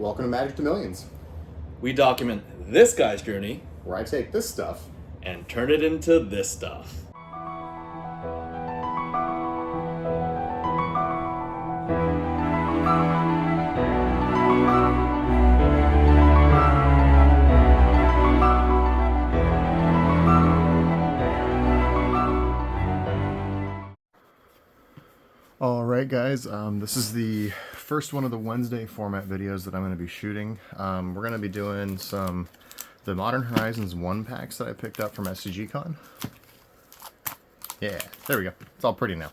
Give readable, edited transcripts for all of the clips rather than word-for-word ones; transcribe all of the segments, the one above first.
Welcome to Magic to Millions, We document this guy's journey where I take this stuff. and turn it into this stuff. Alright guys, this is the first one of the Wednesday format videos that I'm going to be shooting. We're going to be doing the Modern Horizons 1 packs that I picked up from SCGCon. Yeah, there we go. It's all pretty now.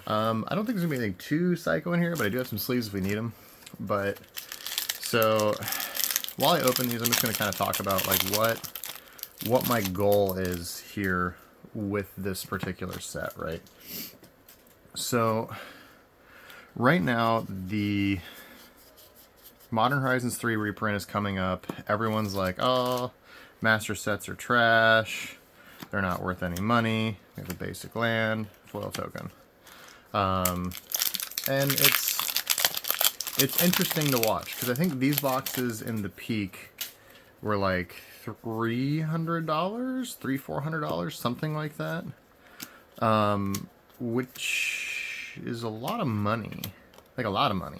I don't think there's going to be anything too psycho in here, but I do have some sleeves if we need them. But, so, while I open these, I'm just going to kind of talk about like what my goal is here with this particular set, right? So, right now, the Modern Horizons 3 reprint is coming up. Everyone's like, oh, master sets are trash. They're not worth any money. We have a basic land, foil token. And it's interesting to watch, because I think these boxes in the peak were like $300, $400, something like that. Which is a lot of money, like a lot of money,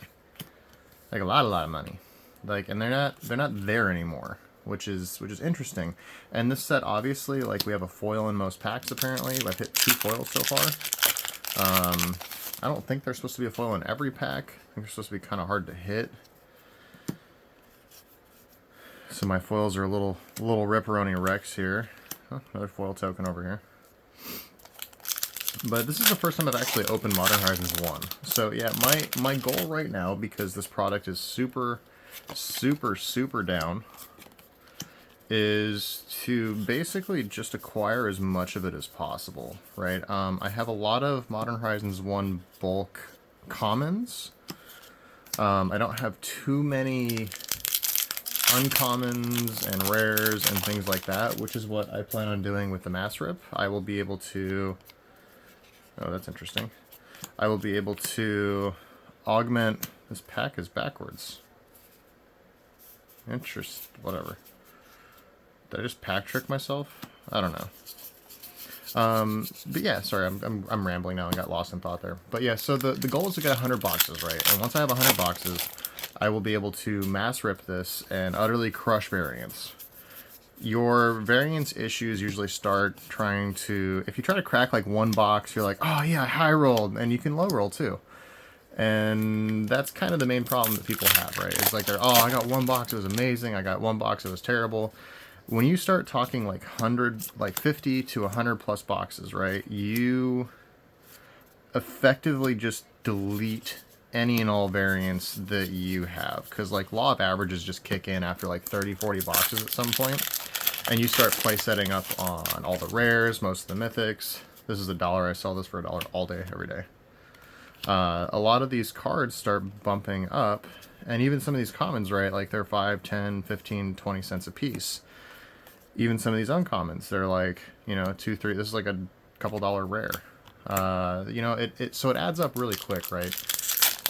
like a lot of money, like, and they're not there anymore, which is interesting. And this set, obviously, like, we have a foil in most packs. Apparently, I've hit 2 foils so far. I don't think there's supposed to be a foil in every pack. I think they're supposed to be kind of hard to hit. So my foils are a little Ripperoni Rex here. Oh, another foil token over here. But this is the first time I've actually opened Modern Horizons 1. So yeah, my goal right now, because this product is super down, is to basically just acquire as much of it as possible, right? I have a lot of Modern Horizons 1 bulk commons. I don't have too many uncommons and rares and things like that, which is what I plan on doing with the Mass Rip. I will be able to... Oh, that's interesting. I will be able to augment... This pack is backwards. Whatever. Did I just pack trick myself? I don't know. But yeah, sorry, I'm rambling now and got lost in thought there. But yeah, so the goal is to get 100 boxes, right? And once I have 100 boxes, I will be able to mass rip this and utterly crush variants. Your variance issues usually start trying to... If you try to crack like one box, you're like, oh yeah, I high rolled, and you can low roll too. And that's kind of the main problem that people have, right? It's like, oh, I got one box, it was amazing. I got one box, it was terrible. When you start talking like 50 to 100 plus boxes, right? You effectively just delete any and all variants that you have, because like law of averages just kick in after like 30-40 boxes at some point, and you start play setting up on all the rares, most of the mythics. This is $1. I sell this for $1 all day, every day. A lot of these cards start bumping up, and even some of these commons, right, like they're 5, 10, 15, 20 cents a piece. Even some of these uncommons, they're like, you know, 2, 3, this is like a couple dollar rare. You know, so it adds up really quick, right?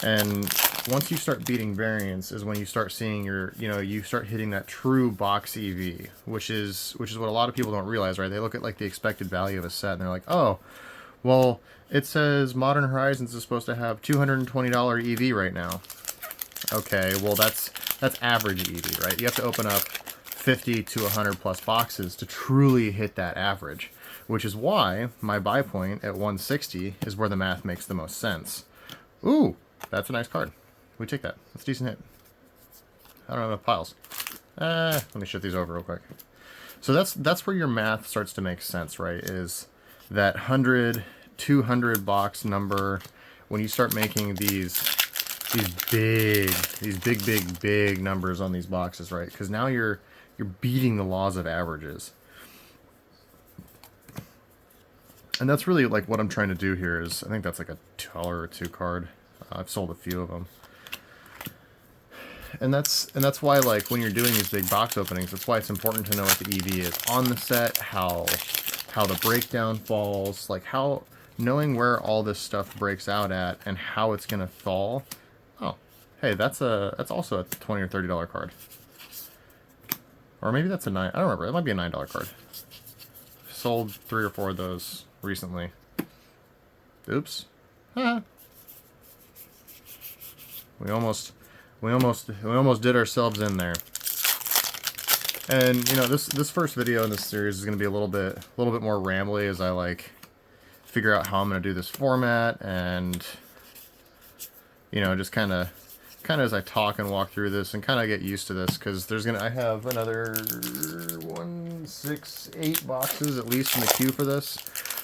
And once you start beating variants is when you start seeing your, you know, you start hitting that true box EV, which is what a lot of people don't realize, right? They look at like the expected value of a set and they're like, oh, well, it says Modern Horizons is supposed to have $220 EV right now. Okay, well that's average EV, right? You have to open up 50 to 100 plus boxes to truly hit that average, which is why my buy point at 160 is where the math makes the most sense. Ooh, that's a nice card. We take that. That's a decent hit. I don't have enough piles. Let me shift these over real quick. So that's where your math starts to make sense, right? Is that 100, 200 box number when you start making these big numbers on these boxes, right? Because now you're beating the laws of averages. And that's really like what I'm trying to do here is, I think that's like a $1 or $2 card. I've sold a few of them. And that's why, like, when you're doing these big box openings, that's why it's important to know what the EV is on the set, how the breakdown falls, like knowing where all this stuff breaks out at and how it's going to fall. Oh, Hey, that's also a $20 or $30 card. Or maybe that's a $9. I don't remember. It might be a $9 card. Sold 3 or 4 of those recently. Oops. Huh. We almost did ourselves in there. And you know, this first video in this series is going to be a little bit more rambly as I like figure out how I'm going to do this format, and you know, just kind of as I talk and walk through this and kind of get used to this, because I have another 1, 6, 8 boxes at least in the queue for this.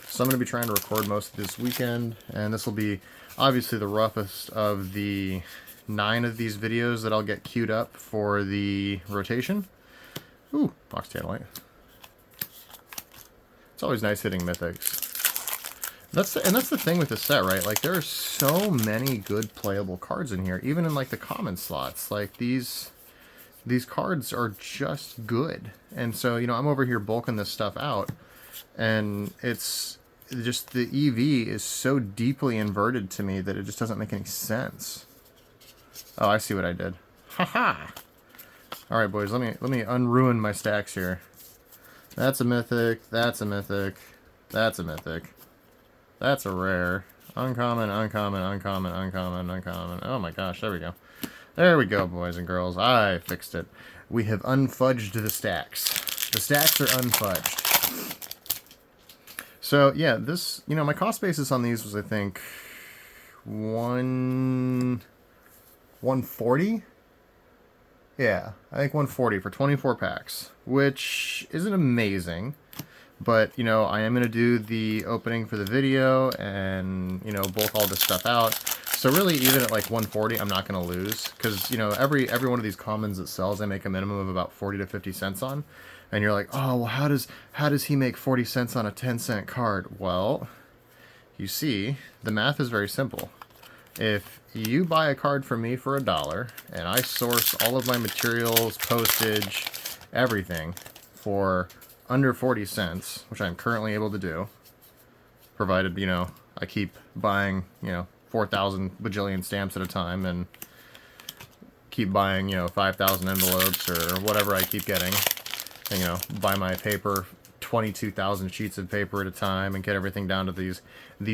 So I'm going to be trying to record most of this weekend, and this will be obviously the roughest of the 9 of these videos that I'll get queued up for the rotation. Ooh, box Tantalite. It's always nice hitting mythics. That's the thing with this set, right? Like, there are so many good playable cards in here, even in like the common slots. Like these cards are just good, and so you know, I'm over here bulking this stuff out, and it's just the EV is so deeply inverted to me that it just doesn't make any sense. Oh, I see what I did. Haha. All right, boys, let me unruin my stacks here. That's a mythic. That's a mythic. That's a mythic. That's a rare. Uncommon, uncommon, uncommon, uncommon, uncommon. Oh my gosh, there we go. There we go, boys and girls. I fixed it. We have unfudged the stacks. The stacks are unfudged. So yeah, this, you know, my cost basis on these was, I think, 140. Yeah, I think 140 for 24 packs, which isn't amazing. But, you know, I am going to do the opening for the video and, you know, bulk all this stuff out. So really, even at like 140, I'm not going to lose. Because, you know, every one of these commons that sells, I make a minimum of about 40 to 50 cents on. And you're like, oh, well, how does he make 40 cents on a 10-cent card? Well, you see, the math is very simple. If you buy a card from me for $1, and I source all of my materials, postage, everything for under 40 cents, which I'm currently able to do, provided, you know, I keep buying, you know, 4,000 bajillion stamps at a time and keep buying, you know, 5,000 envelopes or whatever I keep getting, and, you know, buy my paper, 22,000 sheets of paper at a time, and get everything down to these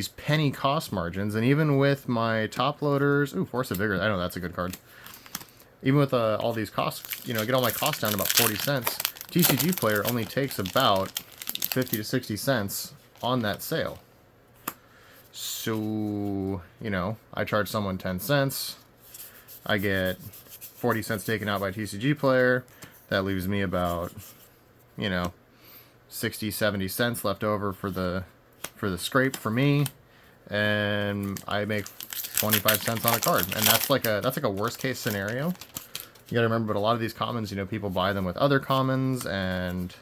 penny cost margins. And even with my top loaders, ooh, Force of Vigor, I know that's a good card. Even with all these costs, you know, get all my costs down to about 40 cents. TCG Player only takes about 50 to 60 cents on that sale. So, you know, I charge someone 10 cents. I get 40 cents taken out by TCG Player. That leaves me about, you know, 60, 70 cents left over for the scrape for me. And I make 25 cents on a card. And that's like a worst case scenario. You gotta remember, but a lot of these commons, you know, people buy them with other commons, and,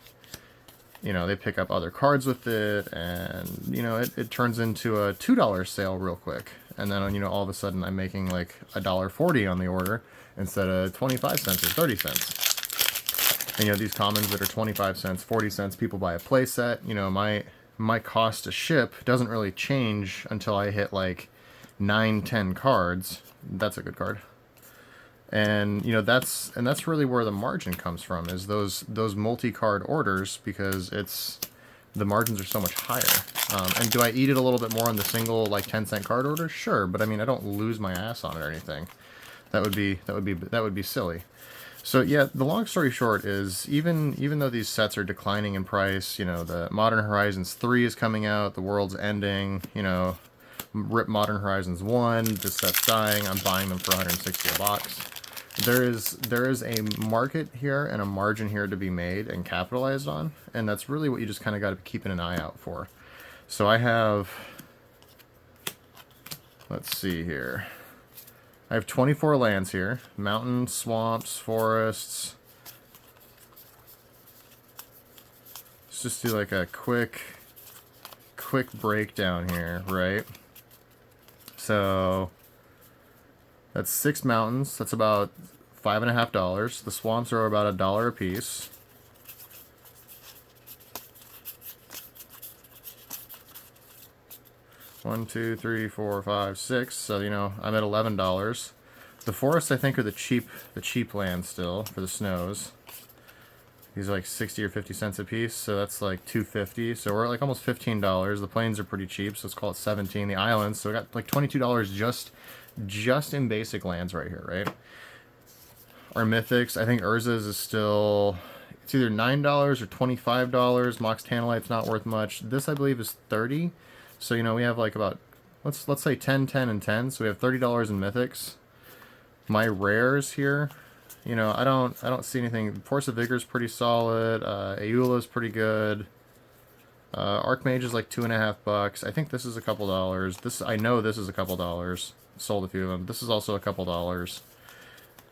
you know, they pick up other cards with it, and, you know, it turns into a $2 sale real quick. And then, you know, all of a sudden I'm making like $1.40 on the order instead of 25 cents or 30 cents. And, you know, these commons that are 25 cents, 40 cents, people buy a play set. You know, my cost to ship doesn't really change until I hit like 9, 10 cards. That's a good card. And, you know, that's really where the margin comes from, is those multi-card orders, because the margins are so much higher. And do I eat it a little bit more on the single, like, 10-cent card order? Sure, but I mean, I don't lose my ass on it or anything. That would be silly. So yeah, the long story short is, even though these sets are declining in price, you know, the Modern Horizons 3 is coming out, the world's ending, you know, rip Modern Horizons 1, this set's dying, I'm buying them for 160 a box. There is a market here and a margin here to be made and capitalized on, and that's really what you just kind of got to be keeping an eye out for. So I have, let's see here, I have 24 lands here: mountains, swamps, forests. Let's just do like a quick breakdown here, right? So that's 6 mountains. That's about $5.50. The swamps are about $1 a piece. One, two, three, four, five, six. So, you know, I'm at $11. The forests, I think, are the cheap land still for the snows. These are like 60 or 50 cents a piece, so that's like $2.50. So we're at like almost $15. The plains are pretty cheap, so let's call it 17. The islands, so we got like $22 just in basic lands right here, right? Our mythics, I think Urza's is still, it's either $9 or $25. Mox Tanalite's not worth much. This, I believe, is 30. So, you know, we have like about, let's say 10, 10, and 10. So we have $30 in mythics. My rares here, you know, I don't see anything. Force of Vigor is pretty solid. Eula's pretty good. Archmage is like $2.50. I think this is a couple dollars. I know this is a couple dollars. Sold a few of them. This is also a couple dollars.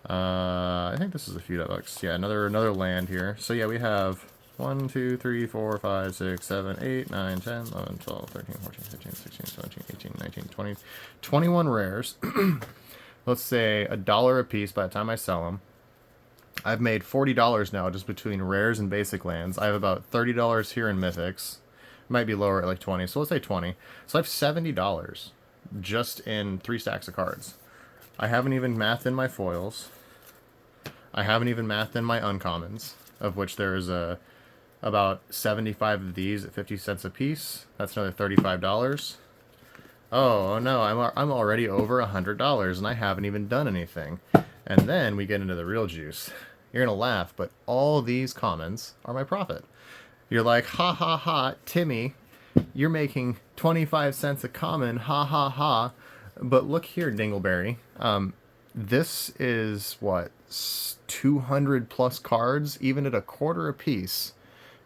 I think this is a few bucks. Yeah, another land here. So yeah, we have 1, 2, 3, 4, 5, 6, 7, 8, 9, 10, 11, 12, 13, 14, 15, 16, 17, 18, 19, 20, 21 rares. Let's say $1 a piece by the time I sell them. I've made $40 now just between rares and basic lands. I have about $30 here in mythics. Might be lower at like 20, so let's say 20. So I have $70 just in 3 stacks of cards. I haven't even mathed in my foils. I haven't even mathed in my uncommons, of which there's about 75 of these at 50 cents a piece. That's another $35. Oh no, I'm already over $100 and I haven't even done anything. And then we get into the real juice. You're gonna laugh, but all these commons are my profit. You're like, ha ha ha, Timmy, you're making 25 cents a common, ha ha ha. But look here, Dingleberry. This is what, 200 plus cards, even at a quarter a piece,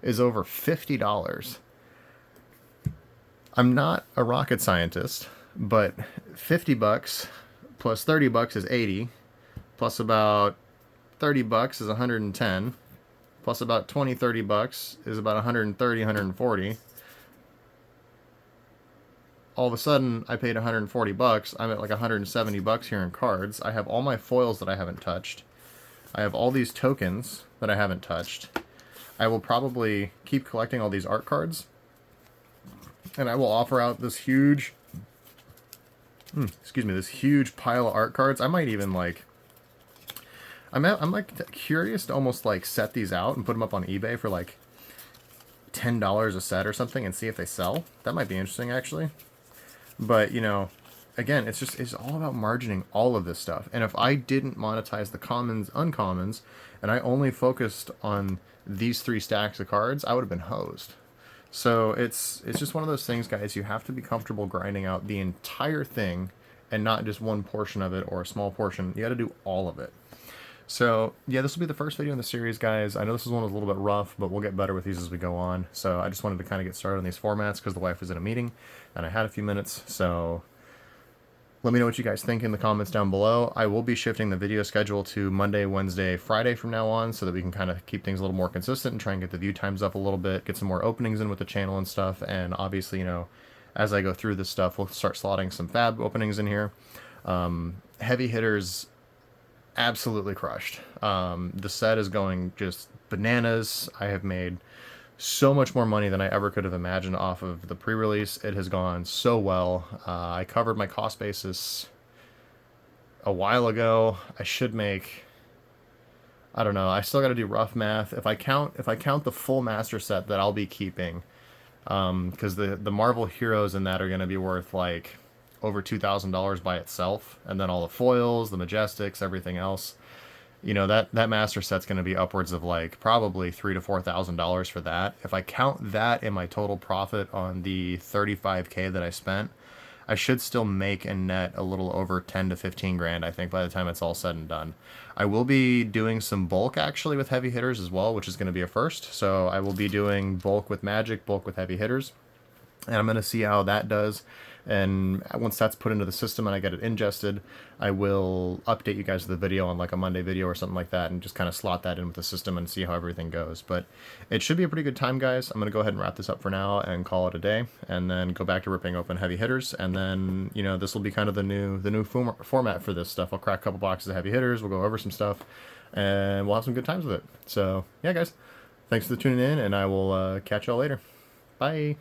is over $50. I'm not a rocket scientist, but $50 plus $30 is 80, plus about $30 is 110, plus about $20-30 is about 130, 140. All of a sudden, I paid $140. I'm at like $170 here in cards. I have all my foils that I haven't touched. I have all these tokens that I haven't touched. I will probably keep collecting all these art cards. And I will offer out this huge, this huge pile of art cards. I might even like, I'm like curious to almost like set these out and put them up on eBay for like $10 a set or something and see if they sell. That might be interesting actually. But, you know, again, it's all about margining all of this stuff. And if I didn't monetize the commons, uncommons, and I only focused on these 3 stacks of cards, I would have been hosed. So it's just one of those things, guys. You have to be comfortable grinding out the entire thing and not just one portion of it or a small portion. You got to do all of it. So, yeah, this will be the first video in the series, guys. I know this is one that was a little bit rough, but we'll get better with these as we go on. So I just wanted to kind of get started on these formats because the wife was in a meeting and I had a few minutes. So let me know what you guys think in the comments down below. I will be shifting the video schedule to Monday, Wednesday, Friday from now on so that we can kind of keep things a little more consistent and try and get the view times up a little bit, get some more openings in with the channel and stuff. And obviously, you know, as I go through this stuff, we'll start slotting some fab openings in here. Heavy hitters absolutely crushed. The set is going just bananas. I have made so much more money than I ever could have imagined off of the pre-release. It has gone so well. I covered my cost basis a while ago. I should make, I don't know, I still got to do rough math. If I count the full master set that I'll be keeping, because the Marvel heroes in that are going to be worth like over $2,000 by itself, and then all the foils, the Majestics, everything else, you know, that master set's going to be upwards of like probably $3,000 to $4,000 for that. If I count that in my total profit on the 35K that I spent, I should still make and net a little over 10 to 15 grand, I think, by the time it's all said and done. I will be doing some bulk actually with heavy hitters as well, which is going to be a first. So I will be doing bulk with Magic, bulk with heavy hitters, and I'm going to see how that does. And once that's put into the system and I get it ingested, I will update you guys with the video on like a Monday video or something like that and just kind of slot that in with the system and see how everything goes. But it should be a pretty good time, guys. I'm going to go ahead and wrap this up for now and call it a day, and then go back to ripping open heavy hitters. And then, you know, this will be kind of the new format for this stuff. I'll crack a couple boxes of heavy hitters, we'll go over some stuff, and we'll have some good times with it. So, yeah, guys, thanks for tuning in, and I will catch y'all later. Bye.